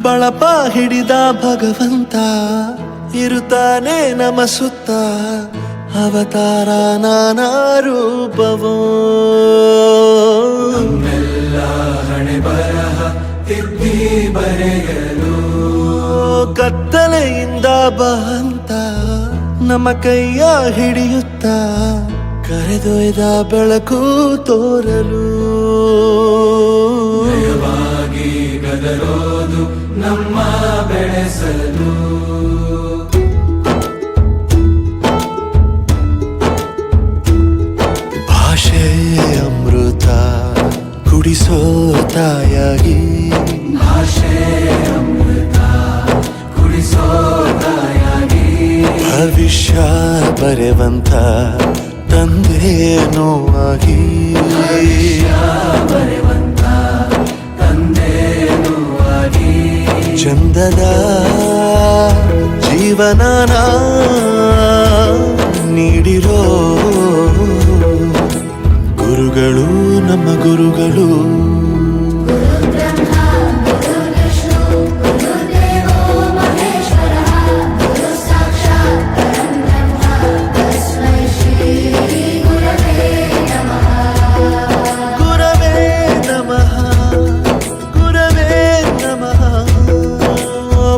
ಬಳಪ ಹಿಡಿದ ಭಗವಂತ ಇರುತ್ತಾನೆ ನಮ ಸುತ್ತ ಅವತಾರ ನಾನಾ ರೂಪವೋ ನಮ್ಮೆಲ್ಲ ಹಣೆ ಬರಹ ತಿದ್ದಿ ಬರೆಯಲು ಕತ್ತಲೆಯಿಂದ ಬಂತ ನಮ್ಮ ಕೈಯ ಹಿಡಿಯುತ್ತ ಕರೆದೊಯ್ದ ಬೆಳಕು ತೋರಲು ನಯವಾಗಿ ಗದರೋದು ನಮ್ಮ ಬೆಳೆಸಲು ಭಾಷೆ ಅಮೃತ ಕುಡಿಸೋ ತಾಯಾಗಿ ಭಾಷೆ ಅಮೃತ ಕುಡಿಸೋ ತಾಯಾಗಿ ಭವಿಷ್ಯ ಬರೆವಂತ ತಂದೇನೋ ಆಗಿ ಬರೆವಂತ ತಂದೇನೂ ಆಗಿ ಚಂದದ ಜೀವನನ ನೀಡಿರೋ ಗುರುಗಳು ನಮ್ಮ ಗುರುಗಳು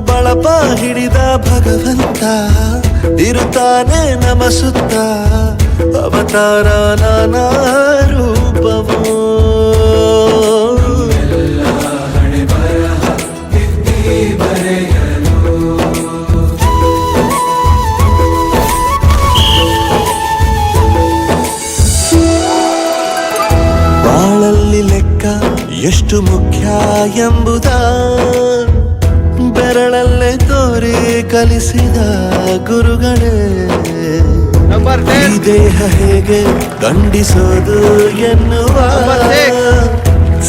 ಬಳಪ ಹಿಡಿದ ಭಗವಂತ ಇರುತ್ತಾನೆ ನಮ ಸುತ್ತ ಅವತಾರ ನಾನಾ ರೂಪವೋ ಎಲ್ಲ ಹಣೆ ಬರಹ ತಿದ್ದಿ ಬರೆಯಲು ಬಾಳಲ್ಲಿ ಲೆಕ್ಕ ಎಷ್ಟು ಮುಖ್ಯ ಎಂಬುದ ಬೆರಳಲ್ಲೇ ತೋರಿ ಕಲಿಸಿದ ಗುರುಗಳೇ ಈ ದೇಹ ಹೇಗೆ ದಂಡಿಸೋದು ಎನ್ನುವ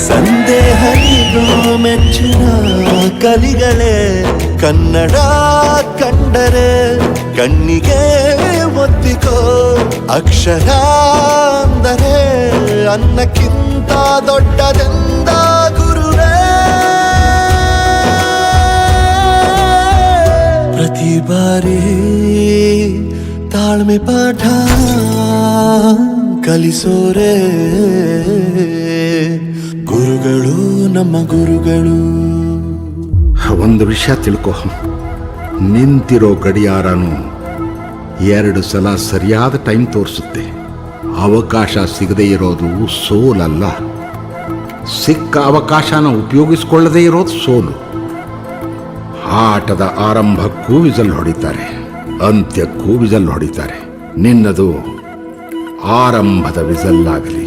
ಸಂದೇಹ ಇದು ಮೆಚ್ಚಿನ ಕಲಿಗಳೇ ಕನ್ನಡ ಕಂಡರೆ ಕಣ್ಣಿಗೆ ಒತ್ತಿಕೋ ಅಕ್ಷರ ಅಂದರೆ ಅನ್ನಕ್ಕಿಂತ ದೊಡ್ಡದೆಂದ ಗುರುವೇ ಪ್ರತಿ ಬಾರಿ ತಾಳ್ಮೆ ಪಾಠ ಕಲಿಸೋರೆ ಗುರುಗಳು ನಮ್ಮ ಗುರುಗಳು. ಒಂದು ವಿಷಯ ತಿಳ್ಕೊ, ನಿಂತಿರೋ ಗಡಿಯಾರನು 2 ಸಲ ಸರಿಯಾದ ಟೈಮ್ ತೋರಿಸುತ್ತೆ. ಅವಕಾಶ ಸಿಗದೇ ಇರೋದು ಸೋಲಲ್ಲ, ಸಿಕ್ಕ ಅವಕಾಶನ ಉಪಯೋಗಿಸ್ಕೊಳ್ಳದೇ ಇರೋದು ಸೋಲು. ಆಟದ ಆರಂಭಕ್ಕೂ ವಿಸಲ್ ಹೊಡಿತಾರೆ, ಅಂತ್ಯಕ್ಕೂ ವಿಸಲ್ ಹೊಡಿತಾರೆ. ನಿನ್ನದು ಆರಂಭದ ವಿಸಲ್ ಆಗಲಿ.